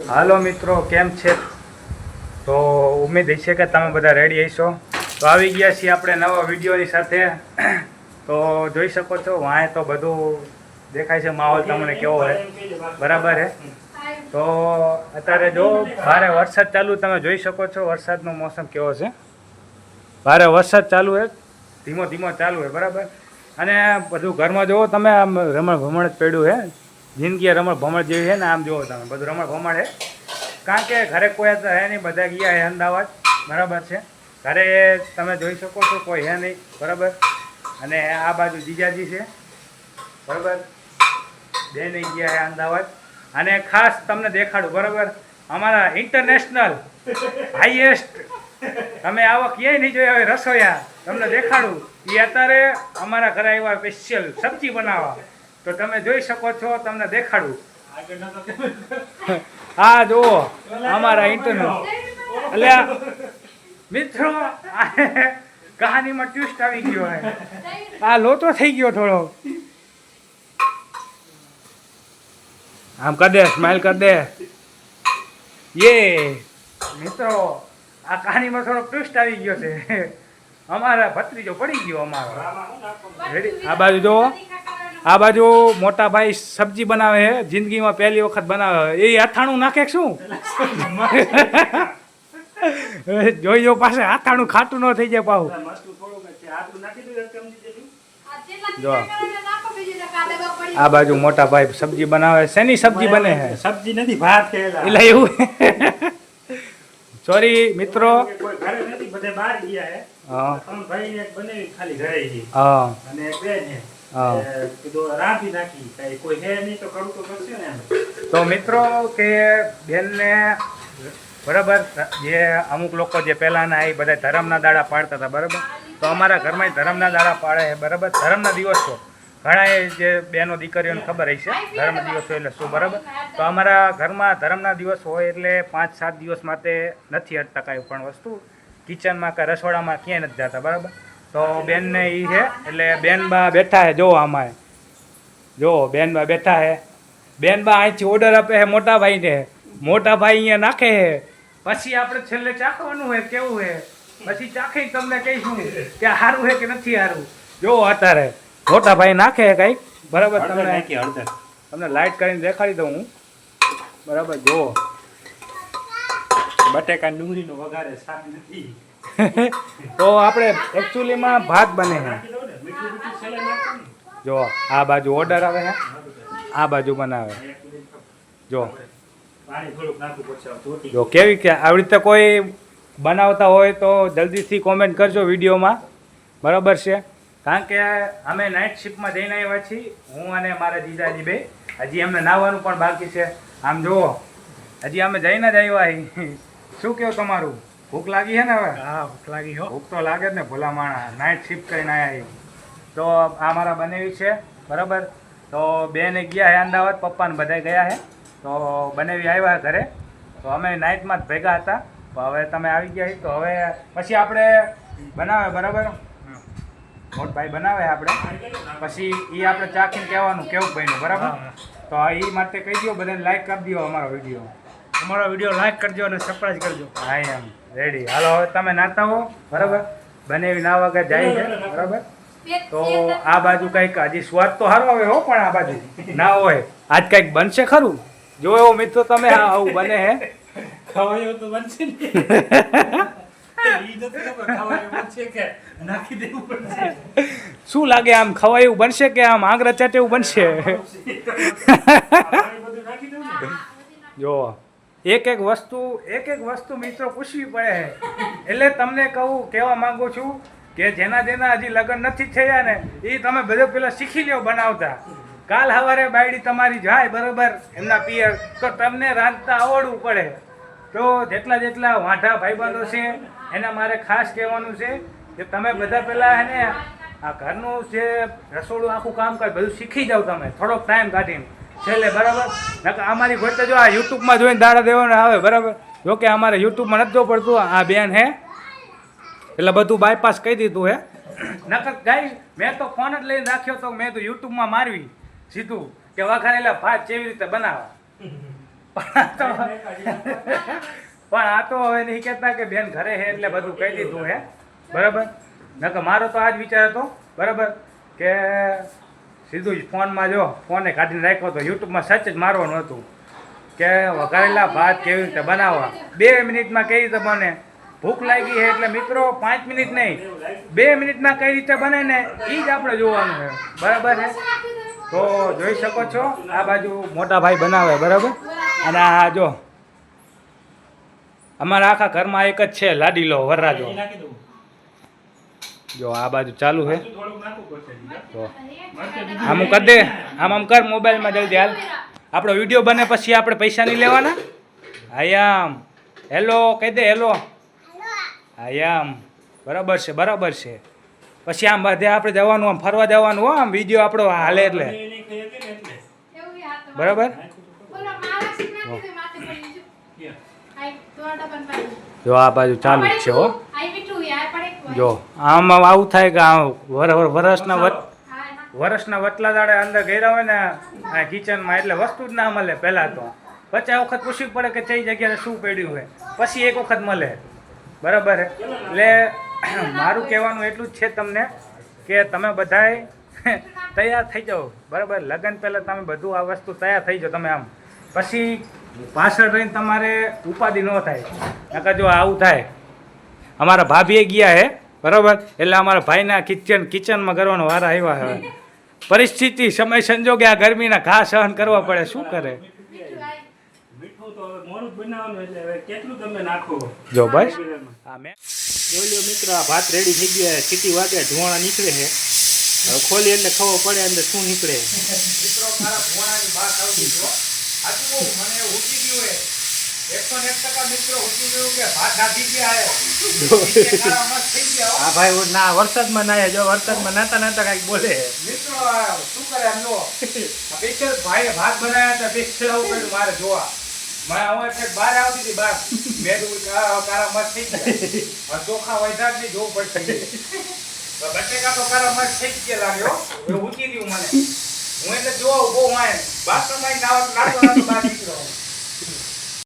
હાલો મિત્રો, કેમ છે? તો ઉમ્મીદ છે કે તમે બધા રેડી હશો. તો આવી ગયા છીએ આપણે નવા વિડીયોની સાથે. તો જોઈ શકો છો વાંહે તો બધું દેખાય છે, માહોલ તમને કેવો છે, બરાબર છે. તો અત્યારે જો ભારે વરસાદ ચાલુ, તમે જોઈ શકો છો વરસાદનો મોસમ કેવો છે. ભારે વરસાદ ચાલુ છે, ધીમો ધીમો ચાલુ છે, બરાબર. અને બધું ઘરમાં જુઓ તમે, આમ રમણ ભમણ જ પડ્યું છે. જિંદગી રમણ ભમણ જેવી છે ને, આમ જુઓ તમે બધું રમણ ભમણ છે. કારણ કે ઘરે કોઈ તો હે નહીં, બધા ગયા છે અમદાવાદ, બરાબર છે. ઘરે તમે જોઈ શકો છો કોઈ હે નહીં, બરાબર. અને આ બાજુ જીજાજી છે, બરાબર. બે નહીં ગયા છે અમદાવાદ. અને ખાસ તમને દેખાડું, બરાબર, અમારા ઇન્ટરનેશનલ હાઈએસ્ટ, તમે આવા ક્યાંય નહીં જોયા હોય રસોઈયા, તમને દેખાડું. એ અત્યારે અમારા ઘરે આવ્યા સ્પેશિયલ સબ્જી બનાવવા. તો તમે જોઈ શકો છો, તમને દેખાડું. હા જુઓ અમારા ઇન્ટરનેટ. એટલે મિત્રો કહાનીમાં ટ્વિસ્ટ આવી ગયો હે. આ લોચો થઈ ગયો થોડો. આમ કર દે, સ્માઈલ કર દે. યે મિત્રો, આ કહાનીમાં થોડો ટ્વિસ્ટ આવી ગયો છે. અમારા ભત્રીજો પડી ગયો અમારો. આ બાજુ જો, આ બાજુ મોટા ભાઈ સબ્જી બનાવે છે, જિંદગીમાં પહેલી વખત બનાવે. એ અથાણું નાખે શું? જોઈ જો પાસે અથાણું ખાટું ન થઈ જાય પાછું. જો આ બાજુ મોટા ભાઈ સબ્જી બનાવે. શેની સબ્જી બને છે? સબ્જી નથી, ભાત. એટલે એવું સોરી મિત્રો, ઘરે નથી, બધે બહાર ગયા હે. હા ભાઈ એક બનાવી ખાલી ઘરે છે. હા અને એક બેન છે. કીધું રાંધી નાખી, કઈ કોઈ હે નહીં તો કરું તો કરશે ને એમ. તો મિત્રો કે બેનને બરાબર, જે અમુક લોકો જે પહેલાંના એ બધા ધર્મના દાડા પાડતા હતા, બરાબર. તો અમારા ઘરમાં ધર્મના દાડા પાડે છે, બરાબર. ધર્મના દિવસો ઘણા જે બહેનો દીકરીઓને ખબર હશે ધર્મ દિવસો એટલે શું, બરાબર. તો અમારા ઘરમાં ધર્મના દિવસ હોય એટલે 5-7 દિવસ માટે નથી હટતા કાંઈ પણ વસ્તુ કિચનમાં કે રસોડામાં ક્યાંય નથી જતા, બરાબર. તો બેનને એ છે એટલે બેનબા બેઠા છે. જો આમાં જો બેનબા બેઠા છે. બેનબા અહીંથી ઓર્ડર આપે છે મોટા ભાઈને. મોટા ભાઈ અહીંયા નાખે છે, પછી આપણે છેલ્લે ચાખવાનું હોય કેવું છે. પછી ચાખી તમને કહીશું કે સારું છે કે નથી સારું. જો અત્યારે મોટા ભાઈ નાખે કંઈક, બરાબર. તમને લાઇટ કરીને દેખાડી દઉં હું, બરાબર. જો બટેકા ડુંગળીનો વઘારે શાક નથી. તો આપણે એકચ્યુઅલીમાં ભાત બને છે. જો આ બાજુ ઓર્ડર આવે છે, આ બાજુ બનાવે. જો જો કેવી કે આવી રીતે કોઈ બનાવતા હોય તો જલ્દીથી કોમેન્ટ કરજો વિડીયોમાં, બરાબર છે. કારણ કે અમે નાઇટ શિફ્ટમાં જઈને આવ્યા છીએ, હું અને મારા જીજાજી બે. હજી અમને નાહવાનું પણ બાકી છે. આમ જુઓ, હજી અમે જઈને જ આવ્યા. શું કહો તમારું? ભૂખ લાગી છે ને હવે? હા, ભૂખ લાગી હો. ભૂખ તો લાગે જ ને, ભોલા માણા. નાઇટ શિફ્ટ કરીને આવ્યા. તો આ મારા બનેવી છે, બરાબર. તો બેને ગયા છે અમદાવાદ, પપ્પાને બધા ગયા છે. તો બનેવી આવ્યા ઘરે. તો અમે નાઇટમાં જ ભેગા હતા. તો હવે તમે આવી ગયા તો હવે પછી આપણે બનાવે, બરાબર. મોટ ભાઈ બનાવે આપણે, પછી એ આપણે ચાખીને કહેવાનું કેવું બન્યું, બરાબર. તો એ માટે કહી દો બધાને, લાઈક કરી દો અમારો વિડીયો. અમારો વિડીયો લાઈક કરજો અને સરપ્રાઈઝ કરજો. હા એમ રેડી. હાલો હવે તમે નાતા હો, બરાબર. બનેવી ના વગર જાય છે, બરાબર. તો આ બાજુ કંઈક હજી સ્વાદ તો સારો આવે હો, પણ આ બાજુ ના હોય. આજ કંઈક બનશે ખરું? જો એવો મિત્રો તમે આવું બને હે ખવાયો તો બનશે ને. શું લાગે, આમ ખવાયું બનશે કે આમ આંગળા ચાટે એવું બનશે? જો એક એક વસ્તુ મિત્રો પૂછવી પડે. એટલે તમને કહેવા માંગુ છું કે જેના હજી લગ્ન નથી થયા ને, એ તમે બધું પેલા શીખી લ્યો બનાવતા. કાલ સવારે બાયડી તમારી જાય, બરાબર, એમના પિયર, તો તમને રાંધતા આવડવું પડે. તો જેટલા વાંઢા ભાઈબંધો છે એને મારે ખાસ કહેવાનું છે કે તમે બધા પહેલાં એને આ ઘરનું જે રસોડું આખું કામ કરે બધું શીખી જાઓ તમે, થોડોક ટાઈમ કાઢીને છેલ્લે, બરાબર. નકર અમારી ગોતે જો આ યુટ્યુબમાં જોઈને દાડા દેવાના આવે, બરાબર. જો કે અમારે યુટ્યુબમાં નથી જોવું પડતું, આ બેન હે એટલે બધું બાયપાસ કહી દીધું હે. નકર ગાઈ મેં તો ફોન જ લઈને રાખ્યો તો, મેં તો યુટ્યુબમાં મારવી સીધું કે વઘારેલા ભાત કેવી રીતે બનાવવા. પણ આ તો હવે નહીં કહેતા કે બેન ઘરે છે એટલે બધું કહી દીધું હે બરાબર. નકર મારો તો આ જ વિચાર હતો બરાબર કે સીધું જ ફોનમાં જો ફોને કાઢીને રાખ્યો તો યુટ્યુબમાં સર્ચ જ મારવાનું હતું કે વઘારેલા ભાત કેવી રીતે બનાવવા 2 મિનિટમાં કઈ રીતે બને. ભૂખ લાગી છે એટલે મિત્રો 5 મિનિટ નહીં 2 મિનિટમાં કઈ રીતે બને ને એ જ આપણે જોવાનું છે બરાબર છે. તો જોઈ શકો છો આ બાજુ મોટા ભાઈ બનાવે બરાબર. અને આ જો અમારા આખા ઘરમાં એક જ છે લાડીલો વરરાજો. જો આ બાજુ ચાલુ છે તો આમ કરી દે આમ કર મોબાઈલમાં જલ્દી હાલ. આપણો વિડીયો બને પછી આપણે પૈસા નહીં લેવાના. આયામ હેલો કહી દે હેલો. આયામ બરાબર છે બરાબર છે. પછી આમ બધે આપણે જવાનું આમ ફરવા જવાનું હો આમ વિડીયો આપણો હાલે એટલે બરાબર. જો આ બાજુ ચાલુ જ છે હો. જો આમ આવું થાય કે વર્ષના વટલા દાડે અંદર ગયા હોય ને આ કિચનમાં એટલે વસ્તુ જ ના મળે. પહેલાં તો 50 વખત પૂછવું પડે કે કઈ જગ્યાએ શું પડ્યું હોય પછી એક વખત મળે બરાબર. એટલે મારું કહેવાનું એટલું જ છે તમને કે તમે બધાય તૈયાર થઈ જાઓ બરાબર. લગ્ન પહેલાં તમે બધું આ વસ્તુ તૈયાર થઈ જાઓ તમે આમ પછી પાછળ રહીને તમારે ઉપાધિ ન થાય. નકર જો આવું થાય અમારા ભાભીએ ગયા હે બરાબર એટલે અમારા ભાઈના કિચનમાં કરવાનો વારા આવ્યા હવે. પરિસ્થિતિ સમય સંજોગે આ ગરમીના ઘા સહન કરવા પડે શું કરે. જો બસ હા મેં જોઈ લો મિત્ર આ ભાત રેડી થઈ ગયા. સીટી વાગે ધુવાણા નીકળે છે હવે ખોલી એટલે ખબર પડે અંદર શું નીકળે. મિત્રો મારા ધુવાણાની વાત આવતી જો આજે બહુ મને ઉઠી ગયું હે 101% મિત્રો ઉઠી ગયું કે ભાત નાખી ગયા હા ભાઈ ના વરસાદમાં નાયા જો વરસાદમાં નાતા નાતા કઈક બોલે મિત્રો શું કરે એમ લો સ્પેશિયલ ભાઈ ભાત બનાવ્યા હતા સ્પેશિયલ આવું કર્યું મારે જોવા. મેં હું એટલે બહાર આવતી હતી બહાર મેં કારા મસ્ત થઈ ગયા ચોખા વૈધા જ નહીં જોવું પડશે. બટેકા તો કારા મસ્ત થઈ ગયા લાગ્યો એ ઊંચી ગયું મને. હું એટલે જોઉં બહુ માય બાથરૂમમાં નાખો બહાર નીકળ્યો